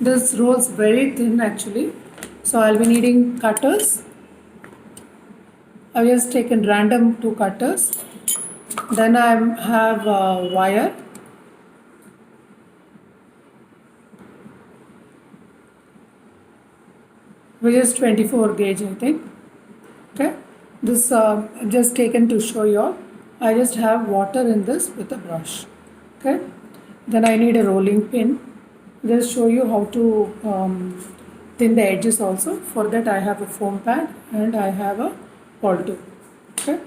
This rolls very thin actually. So I'll be needing cutters. I've just taken random 2 cutters. Then I have wire. Which is 24 gauge I think. Okay. This just taken to show you all. I just have water in this with a brush. Okay. Then I need a rolling pin. Just show you how to thin the edges also. For that I have a foam pad and I have a ball tube. Okay.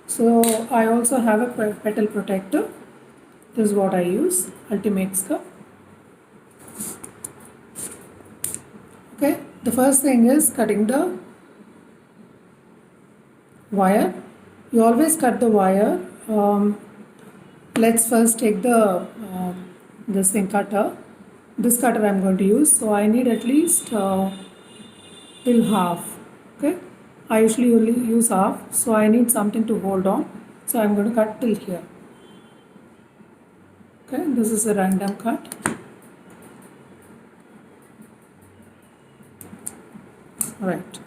So I also have a petal protector. This is what I use, Ultimates ka. Okay. The first thing is cutting the wire. You always cut the wire. Let's first take the this thing cutter. This cutter I'm going to use. So I need at least till half. Okay. I usually only use half. So I need something to hold on. So I'm going to cut till here. Okay. This is a random cut. Right.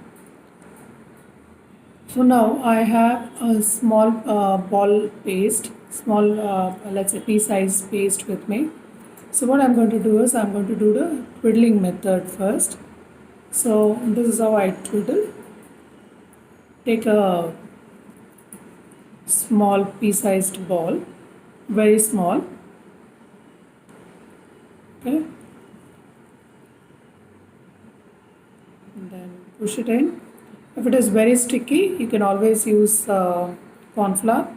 So now I have a small ball paste, small let's say pea-size paste with me. So what I'm going to do is I'm going to do the twiddling method first. So this is how I twiddle. Take a small pea-sized ball, very small. Okay. And then push it in. If it is very sticky, you can always use corn flour.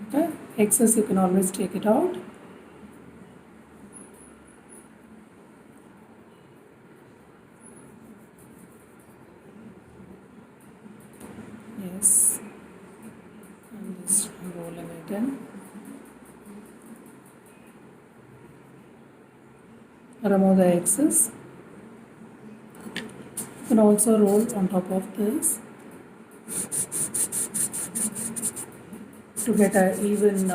Okay. Excess you can always take it out. Yes. I'm just rolling it in. Remove the excess. You can also roll on top of this to get an even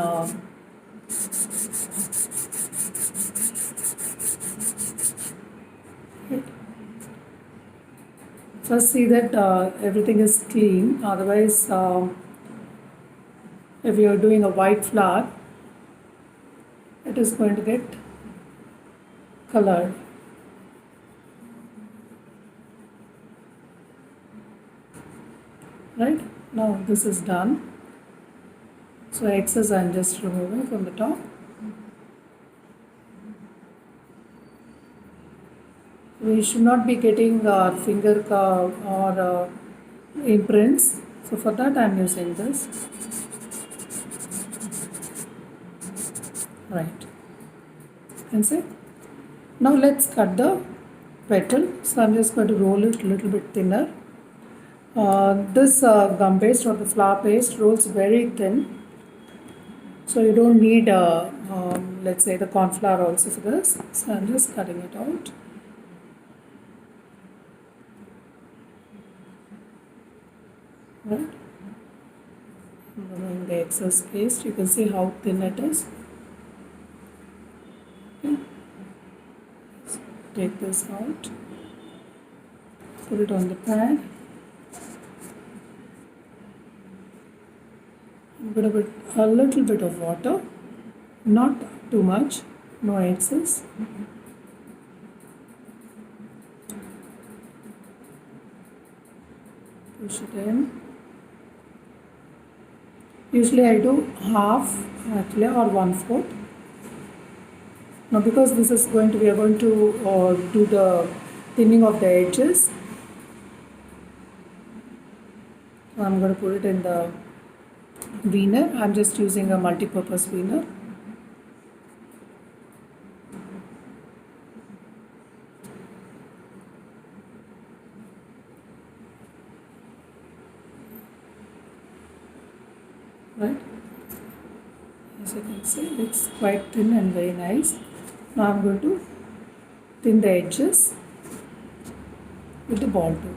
first see that everything is clean, otherwise if you are doing a white flour, it is going to get colored. Right, now this is done. So excess I am just removing from the top. We should not be getting finger or imprints. So for that I am using this. Right. You can see. Now let's cut the petal. So I'm just going to roll it a little bit thinner. This gum paste or the flour paste rolls very thin. So you don't need let's say the corn flour also for this. So I'm just cutting it out. Right. Removing the excess paste. You can see how thin it is. Okay. So take this out. Put it on the pad. I'm going to put a little bit of water, not too much, no excess. Push it in. Usually I do half actually or 1/4. Now because this is going to, we are going to do the thinning of the edges. So I'm going to put it in the weiner. I'm just using a multi-purpose weiner. Right, as you can see it's quite thin and very nice. Now I'm going to thin the edges with the ball tool.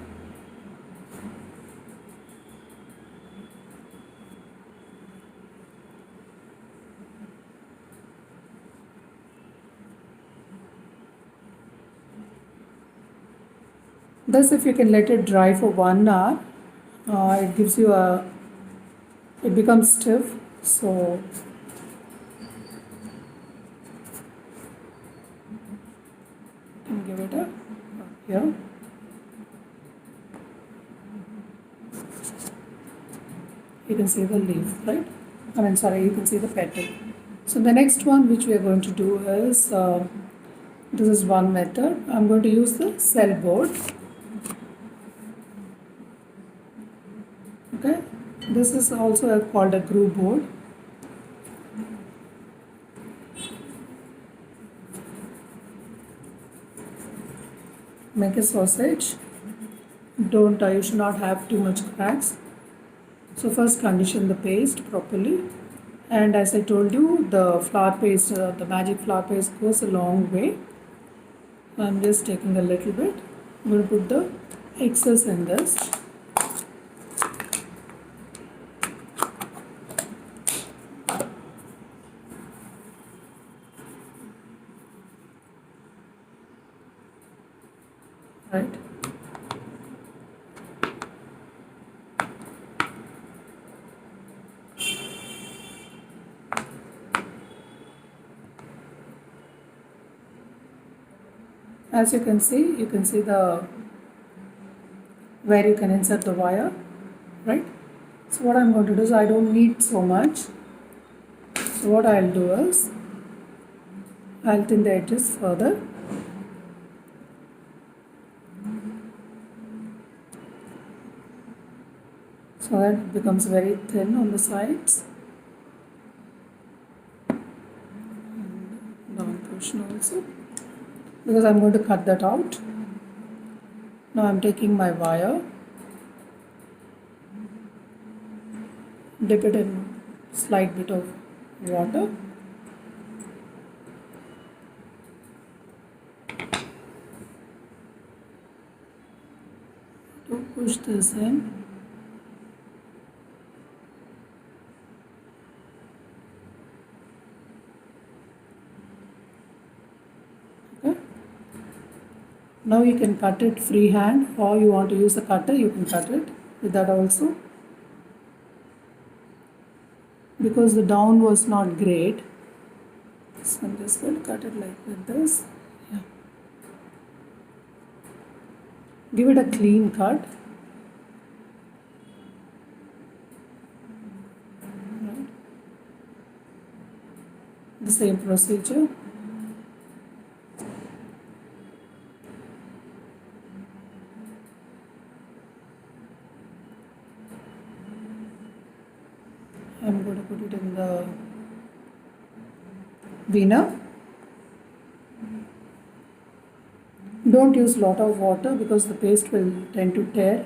Thus, if you can let it dry for 1 hour, it gives you it becomes stiff. So you can give it a here. You can see the leaf, right? I mean, sorry, you can see the petal. So the next one which we are going to do is, this is one method. I'm going to use the cell board. Okay, this is also called a glue board. Make a sausage. You should not have too much cracks. So first condition the paste properly, and as I told you, the flour paste, the magic flour paste goes a long way. I'm just taking a little bit. I'm going to put the excess in this. Right. As you can see the where you can insert the wire, right? So what I'm going to do is, I don't need so much. So what I'll do is, I'll thin the edges further. So that it becomes very thin on the sides. And down portion also. Because I'm going to cut that out. Now I'm taking my wire, dip it in slight bit of water, to push this in. Okay. Now you can cut it freehand, or you want to use a cutter, you can cut it with that also. Because the down was not great, so I'm just going to cut it like with this. Yeah. Give it a clean cut. Right. The same procedure. I'm going to put it in the Wiener. Don't use lot of water because the paste will tend to tear.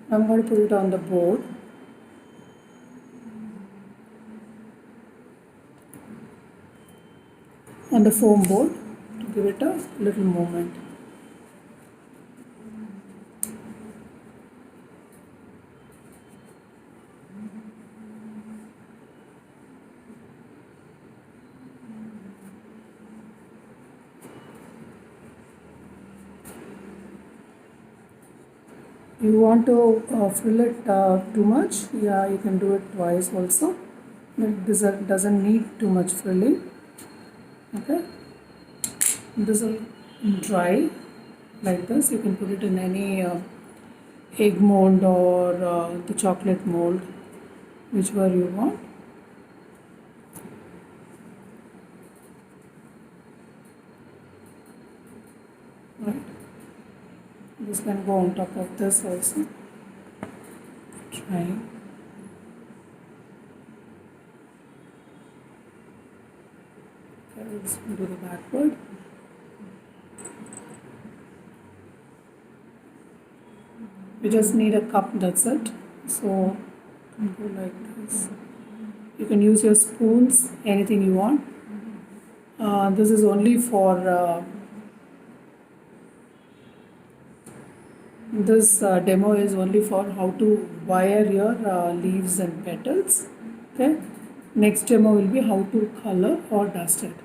I'm going to put it on the board. On the foam board, to give it a little movement. You want to fill it too much? Yeah, you can do it twice also. But this doesn't need too much filling. Okay. This will dry like this. You can put it in any egg mold or the chocolate mold, whichever you want. Right. This can go on top of this also. Try. Okay, let's do the backward. You just need a cup, that's it. So you can go like this. You can use your spoons, anything you want. This is only for This demo is only for how to wire your leaves and petals. Okay. Next demo will be how to color or dust it.